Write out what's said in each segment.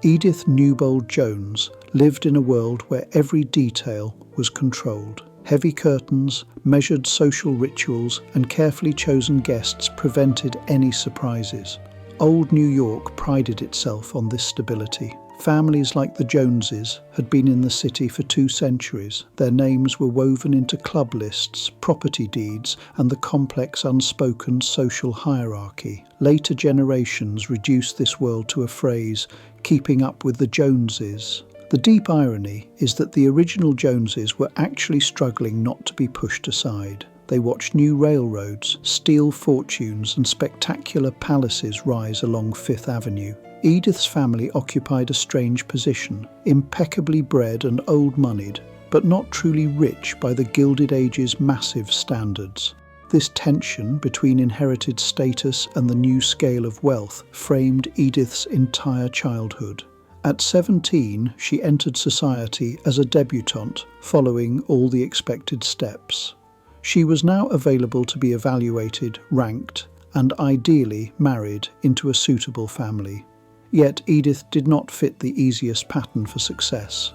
Edith Newbold Jones lived in a world where every detail was controlled. Heavy curtains, measured social rituals, and carefully chosen guests prevented any surprises. Old New York prided itself on this stability. Families like the Joneses had been in the city for 2 centuries. Their names were woven into club lists, property deeds, and the complex unspoken social hierarchy. Later generations reduced this world to a phrase, keeping up with the Joneses. The deep irony is that the original Joneses were actually struggling not to be pushed aside. They watched new railroads, steel fortunes, and spectacular palaces rise along Fifth Avenue. Edith's family occupied a strange position, impeccably bred and old-moneyed, but not truly rich by the Gilded Age's massive standards. This tension between inherited status and the new scale of wealth framed Edith's entire childhood. At 17, she entered society as a debutante, following all the expected steps. She was now available to be evaluated, ranked, and ideally married into a suitable family. Yet Edith did not fit the easiest pattern for success.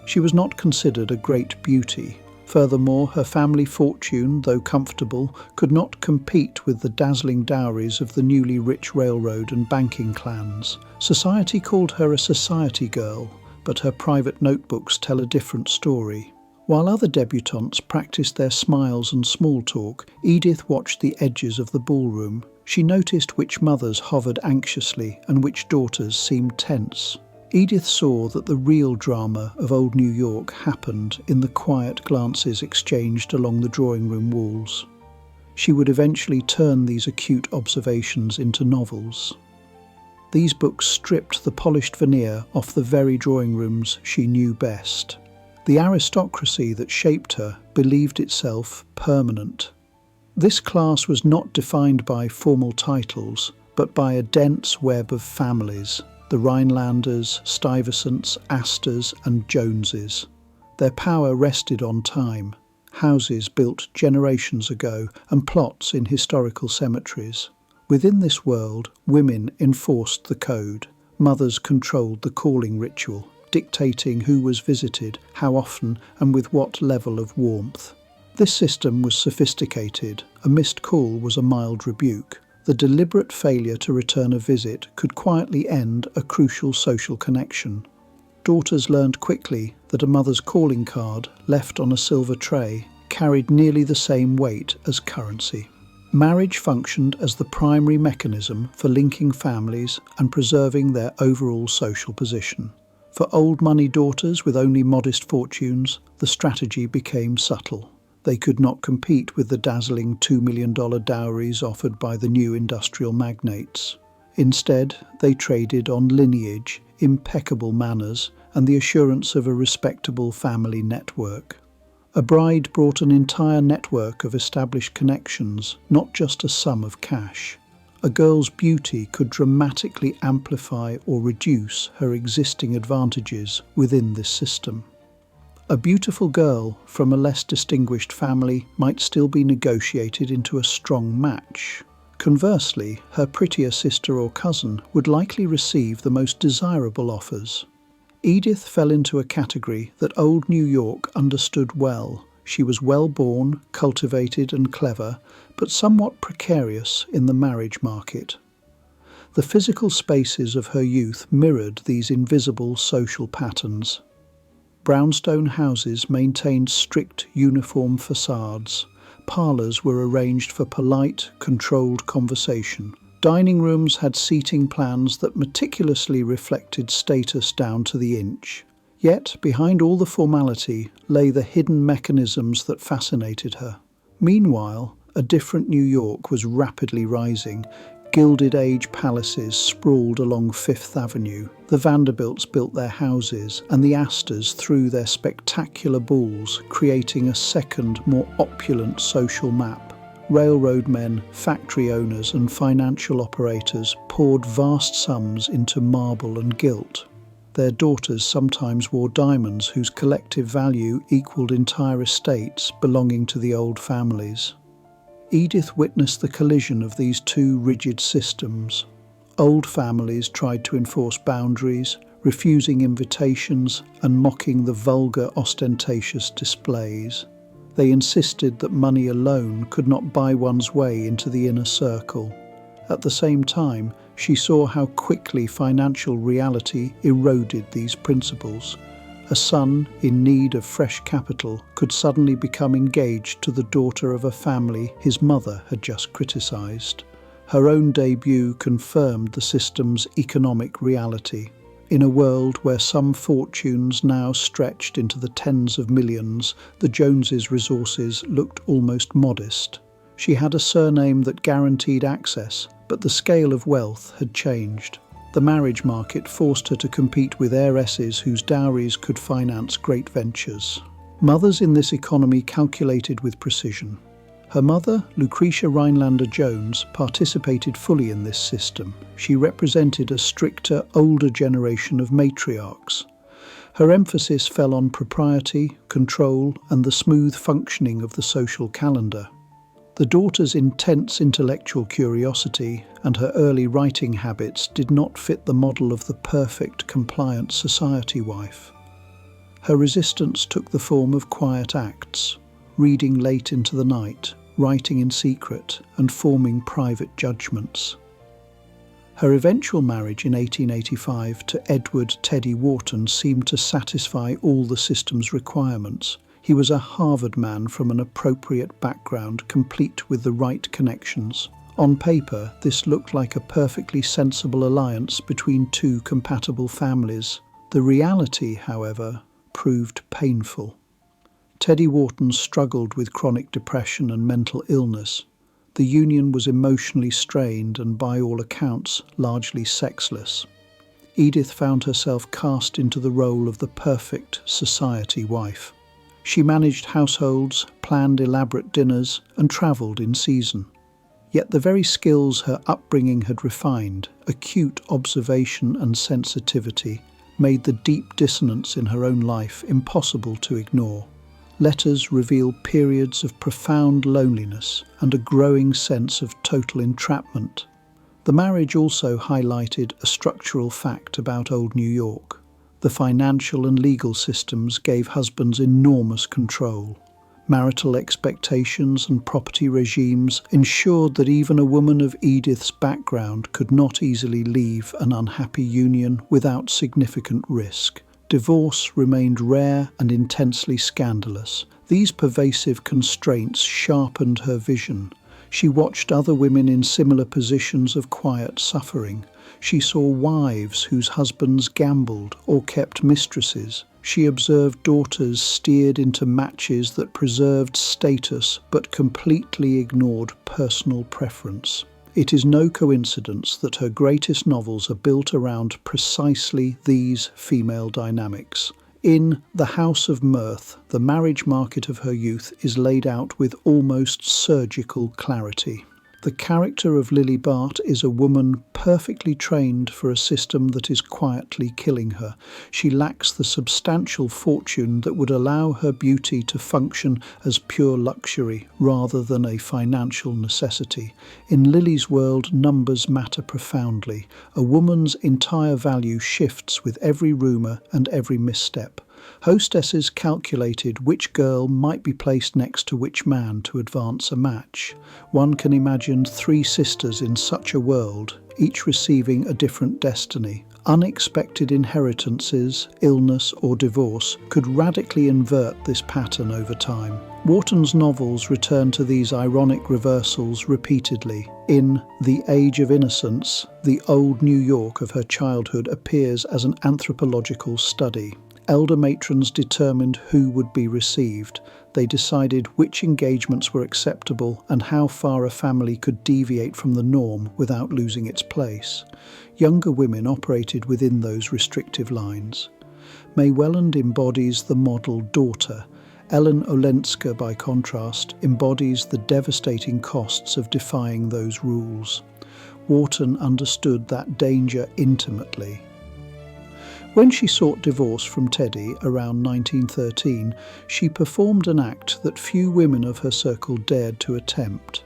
She was not considered a great beauty. Furthermore, her family fortune, though comfortable, could not compete with the dazzling dowries of the newly rich railroad and banking clans. Society called her a society girl, but her private notebooks tell a different story. While other debutantes practiced their smiles and small talk, Edith watched the edges of the ballroom. She noticed which mothers hovered anxiously and which daughters seemed tense. Edith saw that the real drama of old New York happened in the quiet glances exchanged along the drawing room walls. She would eventually turn these acute observations into novels. These books stripped the polished veneer off the very drawing rooms she knew best. The aristocracy that shaped her believed itself permanent. This class was not defined by formal titles, but by a dense web of families, the Rhinelanders, Stuyvesants, Astors, and Joneses. Their power rested on time, houses built generations ago, and plots in historical cemeteries. Within this world, women enforced the code. Mothers controlled the calling ritual, dictating who was visited, how often, and with what level of warmth. This system was sophisticated. A missed call was a mild rebuke. The deliberate failure to return a visit could quietly end a crucial social connection. Daughters learned quickly that a mother's calling card, left on a silver tray, carried nearly the same weight as currency. Marriage functioned as the primary mechanism for linking families and preserving their overall social position. For old money daughters with only modest fortunes, the strategy became subtle. They could not compete with the dazzling $2 million dowries offered by the new industrial magnates. Instead, they traded on lineage, impeccable manners, and the assurance of a respectable family network. A bride brought an entire network of established connections, not just a sum of cash. A girl's beauty could dramatically amplify or reduce her existing advantages within this system. A beautiful girl from a less distinguished family might still be negotiated into a strong match. Conversely, her prettier sister or cousin would likely receive the most desirable offers. Edith fell into a category that old New York understood well. She was well-born, cultivated and clever, but somewhat precarious in the marriage market. The physical spaces of her youth mirrored these invisible social patterns. Brownstone houses maintained strict uniform facades. Parlours were arranged for polite, controlled conversation. Dining rooms had seating plans that meticulously reflected status down to the inch. Yet, behind all the formality lay the hidden mechanisms that fascinated her. Meanwhile, a different New York was rapidly rising. Gilded Age palaces sprawled along Fifth Avenue. The Vanderbilts built their houses, and the Astors threw their spectacular balls, creating a second, more opulent social map. Railroad men, factory owners, and financial operators poured vast sums into marble and gilt. Their daughters sometimes wore diamonds whose collective value equaled entire estates belonging to the old families. Edith witnessed the collision of these two rigid systems. Old families tried to enforce boundaries, refusing invitations and mocking the vulgar, ostentatious displays. They insisted that money alone could not buy one's way into the inner circle. At the same time, she saw how quickly financial reality eroded these principles. A son in need of fresh capital could suddenly become engaged to the daughter of a family his mother had just criticised. Her own debut confirmed the system's economic reality. In a world where some fortunes now stretched into the tens of millions, the Joneses' resources looked almost modest. She had a surname that guaranteed access, but the scale of wealth had changed. The marriage market forced her to compete with heiresses whose dowries could finance great ventures. Mothers in this economy calculated with precision. Her mother, Lucretia Rhinelander Jones, participated fully in this system. She represented a stricter, older generation of matriarchs. Her emphasis fell on propriety, control, and the smooth functioning of the social calendar. The daughter's intense intellectual curiosity and her early writing habits did not fit the model of the perfect, compliant society wife. Her resistance took the form of quiet acts, reading late into the night, writing in secret, and forming private judgments. Her eventual marriage in 1885 to Edward Teddy Wharton seemed to satisfy all the system's requirements. He was a Harvard man from an appropriate background, complete with the right connections. On paper, this looked like a perfectly sensible alliance between two compatible families. The reality, however, proved painful. Teddy Wharton struggled with chronic depression and mental illness. The union was emotionally strained and, by all accounts, largely sexless. Edith found herself cast into the role of the perfect society wife. She managed households, planned elaborate dinners, and travelled in season. Yet the very skills her upbringing had refined, acute observation and sensitivity, made the deep dissonance in her own life impossible to ignore. Letters reveal periods of profound loneliness and a growing sense of total entrapment. The marriage also highlighted a structural fact about old New York. The financial and legal systems gave husbands enormous control. Marital expectations and property regimes ensured that even a woman of Edith's background could not easily leave an unhappy union without significant risk. Divorce remained rare and intensely scandalous. These pervasive constraints sharpened her vision. She watched other women in similar positions of quiet suffering. She saw wives whose husbands gambled or kept mistresses. She observed daughters steered into matches that preserved status but completely ignored personal preference. It is no coincidence that her greatest novels are built around precisely these female dynamics. In The House of Mirth, the marriage market of her youth is laid out with almost surgical clarity. The character of Lily Bart is a woman perfectly trained for a system that is quietly killing her. She lacks the substantial fortune that would allow her beauty to function as pure luxury rather than a financial necessity. In Lily's world, numbers matter profoundly. A woman's entire value shifts with every rumour and every misstep. Hostesses calculated which girl might be placed next to which man to advance a match. One can imagine three sisters in such a world, each receiving a different destiny. Unexpected inheritances, illness or divorce could radically invert this pattern over time. Wharton's novels return to these ironic reversals repeatedly. In The Age of Innocence, the old New York of her childhood appears as an anthropological study. Elder matrons determined who would be received. They decided which engagements were acceptable and how far a family could deviate from the norm without losing its place. Younger women operated within those restrictive lines. May Welland embodies the model daughter. Ellen Olenska, by contrast, embodies the devastating costs of defying those rules. Wharton understood that danger intimately. When she sought divorce from Teddy around 1913, she performed an act that few women of her circle dared to attempt.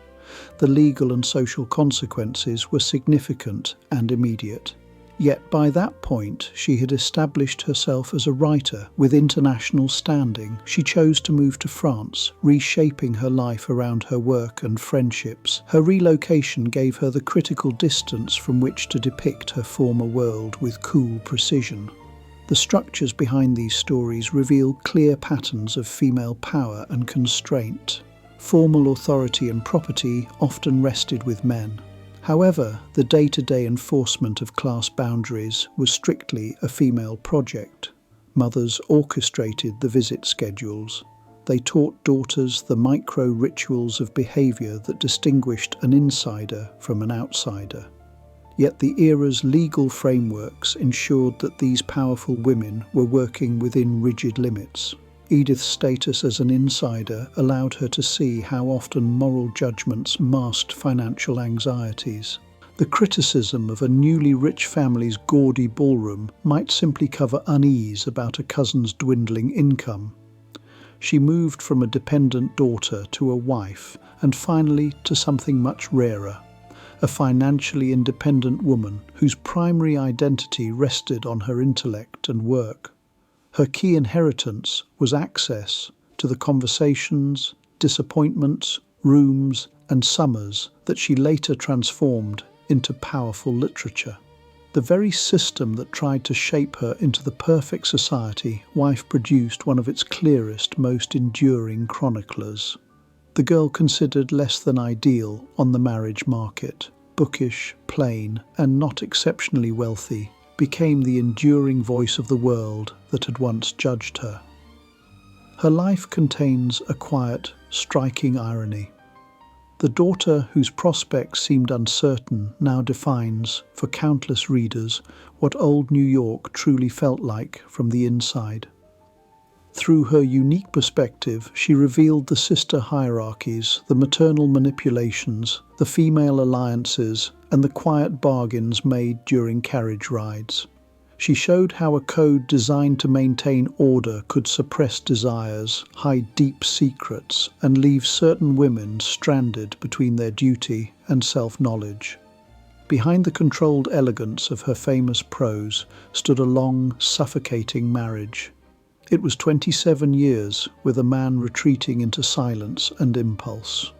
The legal and social consequences were significant and immediate. Yet by that point, she had established herself as a writer with international standing. She chose to move to France, reshaping her life around her work and friendships. Her relocation gave her the critical distance from which to depict her former world with cool precision. The structures behind these stories reveal clear patterns of female power and constraint. Formal authority and property often rested with men. However, the day-to-day enforcement of class boundaries was strictly a female project. Mothers orchestrated the visit schedules. They taught daughters the micro-rituals of behaviour that distinguished an insider from an outsider. Yet the era's legal frameworks ensured that these powerful women were working within rigid limits. Edith's status as an insider allowed her to see how often moral judgments masked financial anxieties. The criticism of a newly rich family's gaudy ballroom might simply cover unease about a cousin's dwindling income. She moved from a dependent daughter to a wife, and finally to something much rarer, a financially independent woman whose primary identity rested on her intellect and work. Her key inheritance was access to the conversations, disappointments, rooms, and summers that she later transformed into powerful literature. The very system that tried to shape her into the perfect society wife produced one of its clearest, most enduring chroniclers. The girl considered less than ideal on the marriage market, bookish, plain, and not exceptionally wealthy, became the enduring voice of the world that had once judged her. Her life contains a quiet, striking irony. The daughter whose prospects seemed uncertain now defines, for countless readers, what old New York truly felt like from the inside. Through her unique perspective, she revealed the sister hierarchies, the maternal manipulations, the female alliances, and the quiet bargains made during carriage rides. She showed how a code designed to maintain order could suppress desires, hide deep secrets, and leave certain women stranded between their duty and self-knowledge. Behind the controlled elegance of her famous prose stood a long, suffocating marriage. It was 27 years with a man retreating into silence and impulse.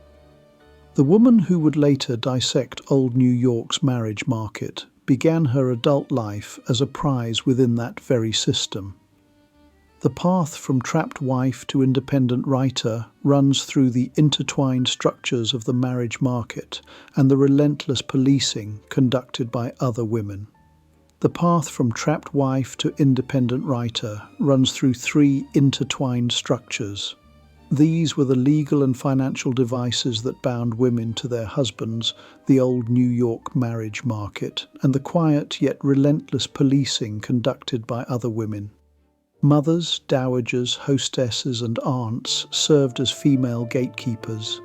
The woman who would later dissect old New York's marriage market began her adult life as a prize within that very system. The path from trapped wife to independent writer runs through the intertwined structures of the marriage market and the relentless policing conducted by other women. The path from trapped wife to independent writer runs through three intertwined structures. These were the legal and financial devices that bound women to their husbands, the old New York marriage market, and the quiet yet relentless policing conducted by other women. Mothers, dowagers, hostesses, and aunts served as female gatekeepers.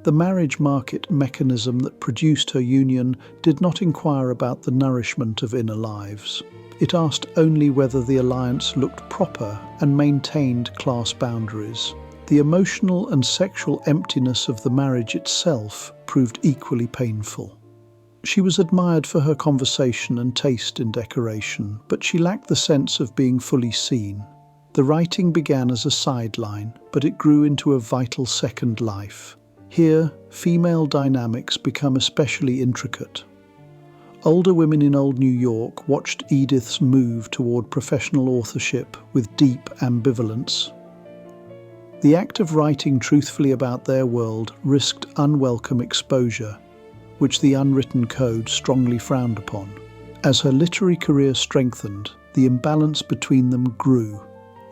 The marriage market mechanism that produced her union did not inquire about the nourishment of inner lives. It asked only whether the alliance looked proper and maintained class boundaries. The emotional and sexual emptiness of the marriage itself proved equally painful. She was admired for her conversation and taste in decoration, but she lacked the sense of being fully seen. The writing began as a sideline, but it grew into a vital second life. Here, female dynamics become especially intricate. Older women in old New York watched Edith's move toward professional authorship with deep ambivalence. The act of writing truthfully about their world risked unwelcome exposure, which the unwritten code strongly frowned upon. As her literary career strengthened, the imbalance between them grew.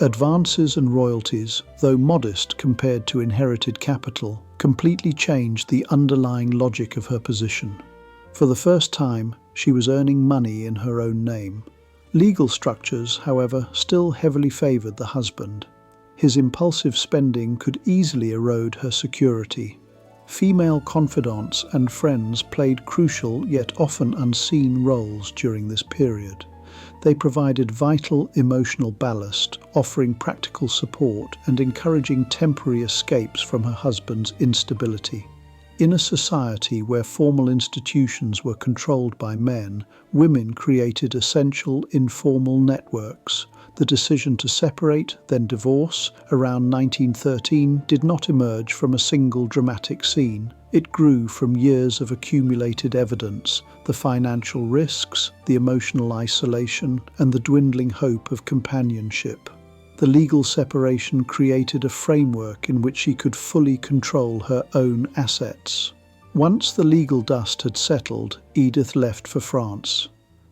Advances and royalties, though modest compared to inherited capital, completely changed the underlying logic of her position. For the first time, she was earning money in her own name. Legal structures, however, still heavily favoured the husband. His impulsive spending could easily erode her security. Female confidants and friends played crucial yet often unseen roles during this period. They provided vital emotional ballast, offering practical support and encouraging temporary escapes from her husband's instability. In a society where formal institutions were controlled by men, women created essential informal networks. The decision to separate, then divorce, around 1913 did not emerge from a single dramatic scene. It grew from years of accumulated evidence, the financial risks, the emotional isolation, and the dwindling hope of companionship. The legal separation created a framework in which she could fully control her own assets. Once the legal dust had settled, Edith left for France.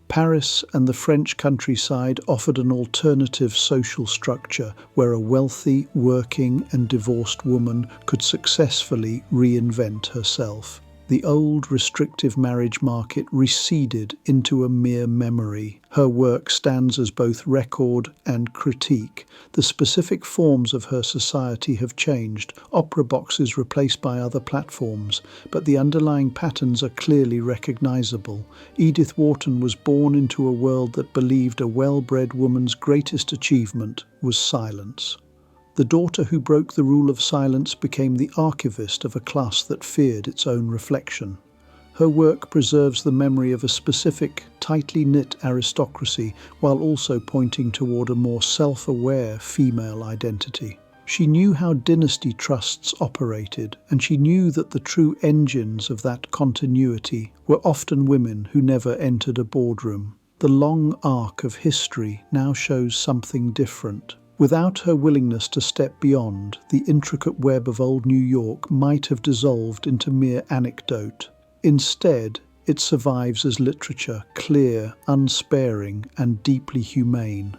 Paris and the French countryside offered an alternative social structure where a wealthy, working and divorced woman could successfully reinvent herself. The old restrictive marriage market receded into a mere memory. Her work stands as both record and critique. The specific forms of her society have changed, opera boxes replaced by other platforms, but the underlying patterns are clearly recognizable. Edith Wharton was born into a world that believed a well-bred woman's greatest achievement was silence. The daughter who broke the rule of silence became the archivist of a class that feared its own reflection. Her work preserves the memory of a specific, tightly knit aristocracy while also pointing toward a more self-aware female identity. She knew how dynasty trusts operated, and she knew that the true engines of that continuity were often women who never entered a boardroom. The long arc of history now shows something different. Without her willingness to step beyond, the intricate web of old New York might have dissolved into mere anecdote. Instead, it survives as literature, clear, unsparing, and deeply humane.